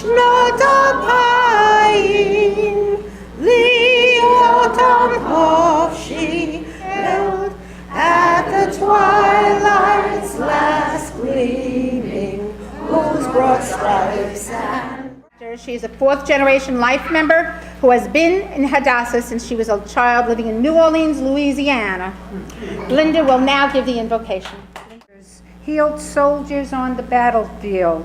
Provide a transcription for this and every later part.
Shnotam Hayin, Liotam Hofshi, held at the twilight's last gleaming, whose broad stripes and... She's a fourth-generation life member who has been in Hadassah since she was a child living in New Orleans, Louisiana. Linda will now give the invocation. Healed soldiers on the battlefield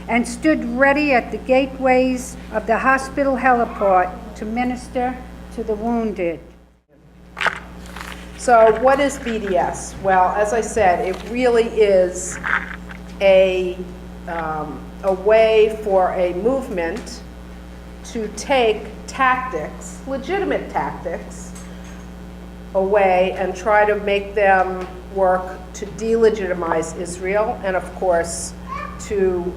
and stood ready at the gateways of the hospital heliport to minister to the wounded. So what is BDS? Well, as I said, it really is a way for a movement to take tactics, legitimate tactics, away and try to make them work to delegitimize Israel and, of course, to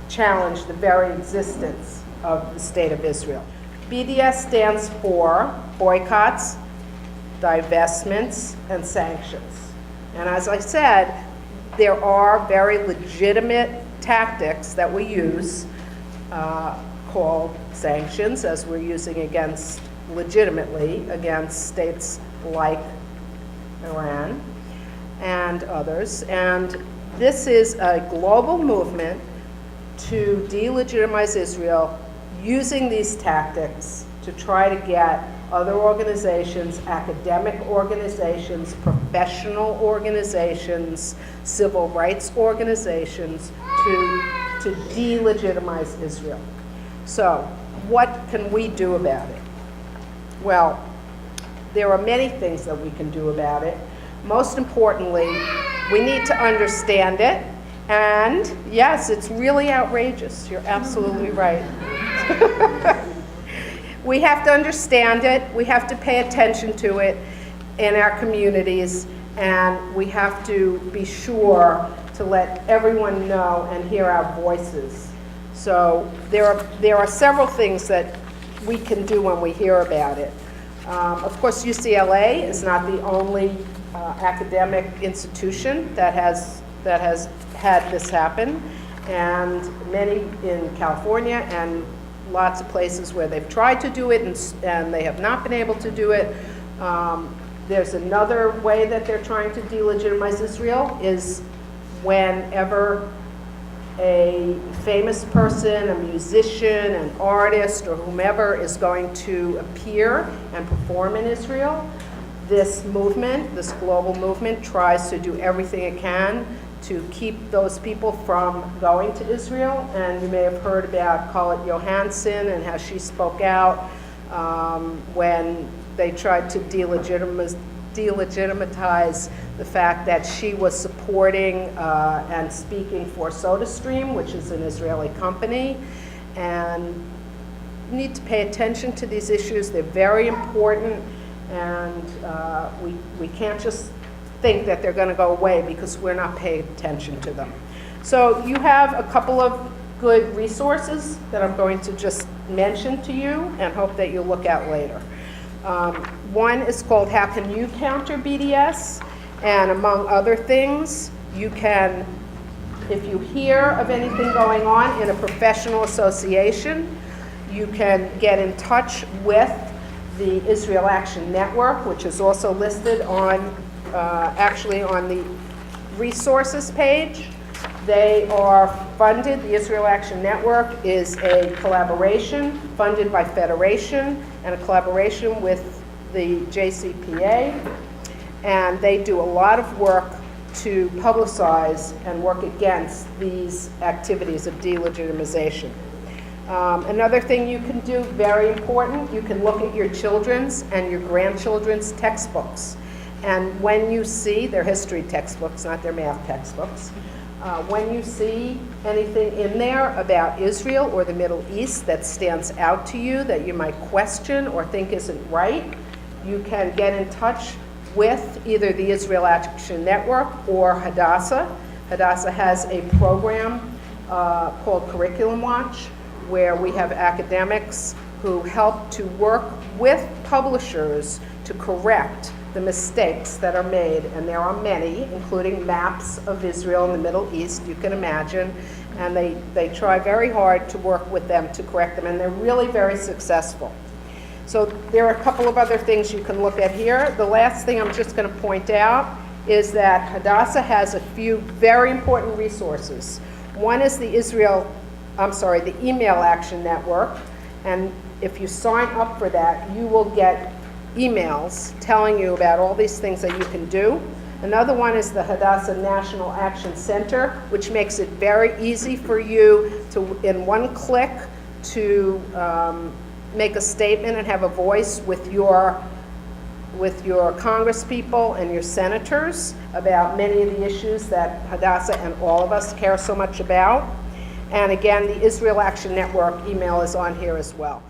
challenge the very existence of the State of Israel. BDS stands for boycotts, divestments, and sanctions. And as I said, there are very legitimate tactics that we use called sanctions, as we're using legitimately against states like Iran and others. And this is a global movement to delegitimize Israel using these tactics to try to get other organizations, academic organizations, professional organizations, civil rights organizations to delegitimize Israel. So what can we do about it? Well, there are many things that we can do about it. Most importantly, we need to understand it. And yes, it's really outrageous. You're absolutely right. We have to understand it. We have to pay attention to it in our communities. And we have to be sure to let everyone know and hear our voices. So there are several things that we can do when we hear about it. Of course, UCLA is not the only academic institution that has had this happen, and many in California and lots of places where they've tried to do it and they have not been able to do it. There's another way that they're trying to delegitimize Israel is whenever a famous person, a musician, an artist, or whomever is going to appear and perform in Israel, this movement, this global movement, tries to do everything it can to keep those people from going to Israel. And you may have heard about Scarlett Johansson and how she spoke out when they tried to delegitimize the fact that she was supporting and speaking for SodaStream, which is an Israeli company. And you need to pay attention to these issues. They're very important, and we can't just think that they're going to go away because we're not paying attention to them. So you have a couple of good resources that I'm going to just mention to you and hope that you'll look at later. One is called How Can You Counter BDS? And among other things, you can, if you hear of anything going on in a professional association, you can get in touch with the Israel Action Network, which is also listed on, actually on the resources page. They are funded, the Israel Action Network is a collaboration funded by Federation and a collaboration with the JCPA. And they do a lot of work to publicize and work against these activities of delegitimization. Another thing you can do, very important, you can look at your children's and your grandchildren's textbooks. And when you see their history textbooks, not their math textbooks, when you see anything in there about Israel or the Middle East that stands out to you that you might question or think isn't right, you can get in touch with either the Israel Action Network or Hadassah. Hadassah has a program called Curriculum Watch, where we have academics who help to work with publishers to correct the mistakes that are made, and there are many, including maps of Israel and the Middle East, you can imagine, and they try very hard to work with them to correct them, and they're really very successful. So there are a couple of other things you can look at here. The last thing I'm just going to point out is that Hadassah has a few very important resources. One is the Email Action Network, and if you sign up for that, you will get emails telling you about all these things that you can do. Another one is the Hadassah National Action Center, which makes it very easy for you to, in one click, to make a statement and have a voice with your congresspeople and your senators about many of the issues that Hadassah and all of us care so much about. And again, the Israel Action Network email is on here as well.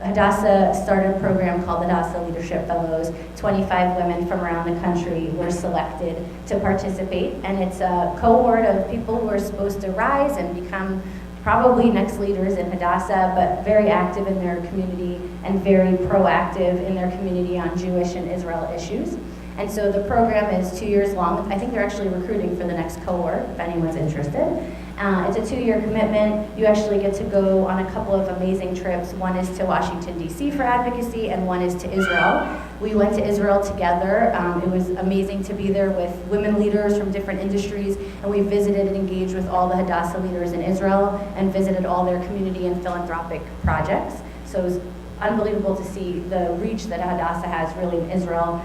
Hadassah started a program called Hadassah Leadership Fellows. 25 women from around the country were selected to participate, and it's a cohort of people who are supposed to rise and become probably next leaders in Hadassah, but very active in their community and very proactive in their community on Jewish and Israel issues. And so the program is 2 years long. I think they're actually recruiting for the next cohort, if anyone's interested. It's a 2-year commitment. You actually get to go on a couple of amazing trips. One is to Washington, D.C. for advocacy, and one is to Israel. We went to Israel together. It was amazing to be there with women leaders from different industries, and we visited and engaged with all the Hadassah leaders in Israel and visited all their community and philanthropic projects. So it was unbelievable to see the reach that Hadassah has really in Israel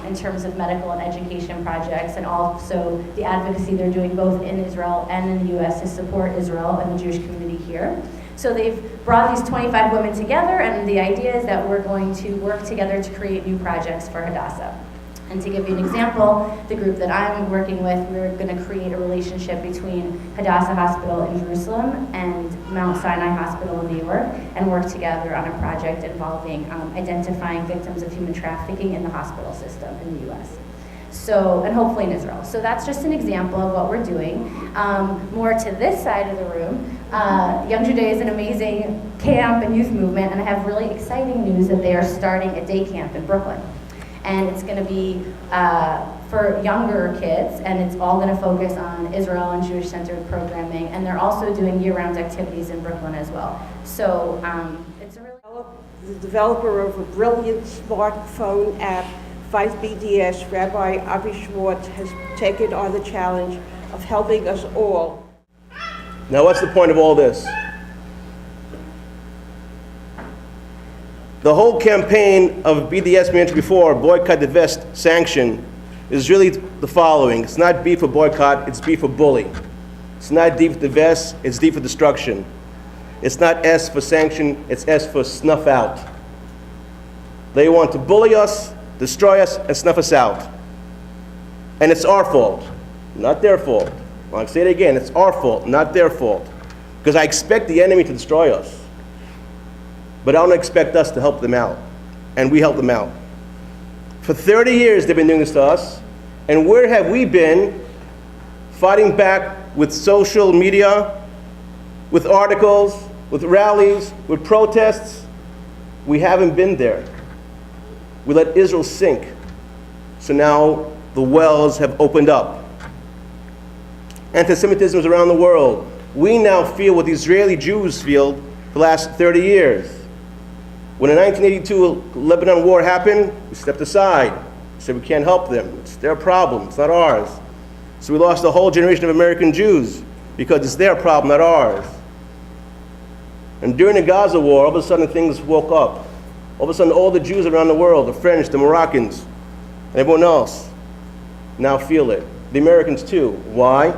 in terms of medical and education projects, and also the advocacy they're doing both in Israel and in the U.S. to support Israel and the Jewish community here. So they've brought these 25 women together, and the idea is that we're going to work together to create new projects for Hadassah. And to give you an example, the group that I'm working with, we're going to create a relationship between Hadassah Hospital in Jerusalem and Mount Sinai Hospital in New York, and work together on a project involving identifying victims of human trafficking in the hospital system in the U.S. So, and hopefully in Israel. So that's just an example of what we're doing. More to this side of the room, Young Today is an amazing camp and youth movement, and I have really exciting news that they are starting a day camp in Brooklyn. And it's going to be for younger kids, and it's all going to focus on Israel and Jewish-centered programming, and they're also doing year-round activities in Brooklyn as well. So it's a really... The developer of a brilliant smartphone app, Fight BDS, Rabbi Avi Schwartz, has taken on the challenge of helping us all. Now, what's the point of all this? The whole campaign of BDS mentioned before, boycott, divest, sanction, is really the following. It's not B for boycott, it's B for bully. It's not D for divest, it's D for destruction. It's not S for sanction, it's S for snuff out. They want to bully us, destroy us, and snuff us out. And it's our fault, not their fault. I'll say it again, it's our fault, not their fault. Because I expect the enemy to destroy us. But I don't expect us to help them out. And we help them out. For 30 years they've been doing this to us. And where have we been fighting back with social media, with articles, with rallies, with protests? We haven't been there. We let Israel sink. So now the wells have opened up. Anti-Semitism is around the world. We now feel what the Israeli Jews feel for the last 30 years. When the 1982 Lebanon war happened, we stepped aside. We said we can't help them. It's their problem, it's not ours. So we lost a whole generation of American Jews because it's their problem, not ours. And during the Gaza war, all of a sudden things woke up. All of a sudden all the Jews around the world, the French, the Moroccans, and everyone else, now feel it. The Americans too. Why?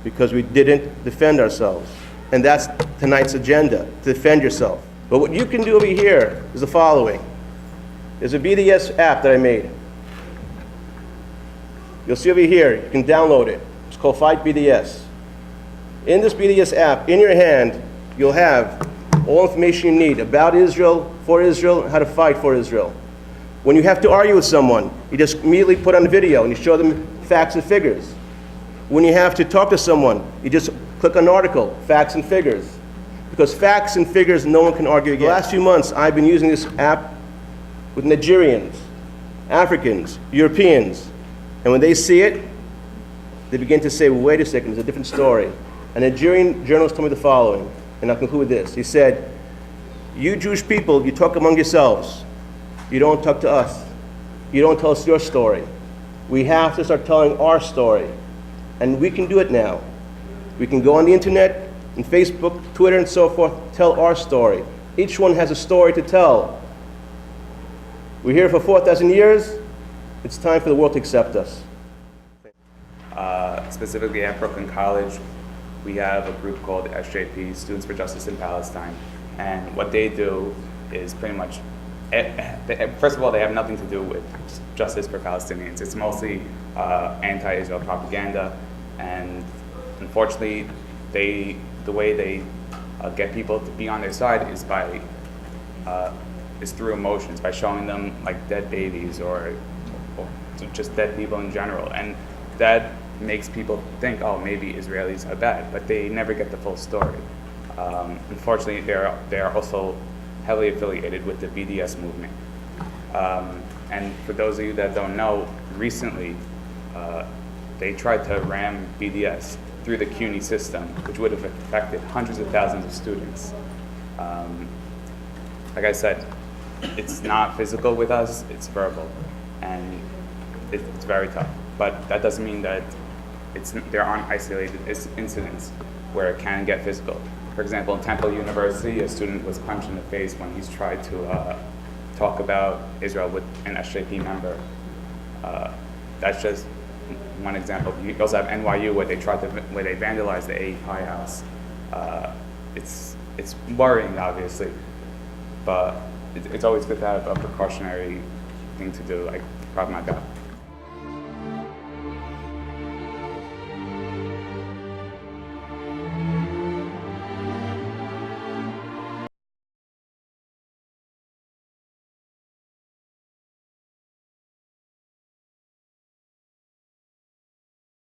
Because we didn't defend ourselves. And that's tonight's agenda, to defend yourself. But what you can do over here is the following. There's a BDS app that I made. You'll see over here, you can download it. It's called Fight BDS. In this BDS app, in your hand, you'll have all information you need about Israel, for Israel, and how to fight for Israel. When you have to argue with someone, you just immediately put on the video and you show them facts and figures. When you have to talk to someone, you just click on an article, facts and figures. Because facts and figures, no one can argue against. The last few months, I've been using this app with Nigerians, Africans, Europeans. And when they see it, they begin to say, well, wait a second, there's a different story. A Nigerian journalist told me the following, and I'll conclude with this. He said, you Jewish people, you talk among yourselves. You don't talk to us. You don't tell us your story. We have to start telling our story. And we can do it now. We can go on the internet, and Facebook, Twitter, and so forth, tell our story. Each one has a story to tell. We're here for 4,000 years. It's time for the world to accept us. Specifically at Brooklyn College, we have a group called SJP, Students for Justice in Palestine. And what they do is pretty much, first of all, they have nothing to do with justice for Palestinians. It's mostly anti-Israel propaganda. And unfortunately, the way they get people to be on their side is is through emotions, by showing them like dead babies or just dead people in general. And that makes people think, oh, maybe Israelis are bad, but they never get the full story. Unfortunately, they're also heavily affiliated with the BDS movement. And for those of you that don't know, recently they tried to ram BDS through the CUNY system, which would have affected hundreds of thousands of students. Like I said, it's not physical with us, it's verbal, and it's very tough. But that doesn't mean that there aren't isolated incidents where it can get physical. For example, in Temple University, a student was punched in the face when he's tried to talk about Israel with an SJP member. That's just one example. You also have NYU where they vandalized the AE Pie House. It's worrying, obviously, but it's always good to have a precautionary thing to do, like Krav Maga.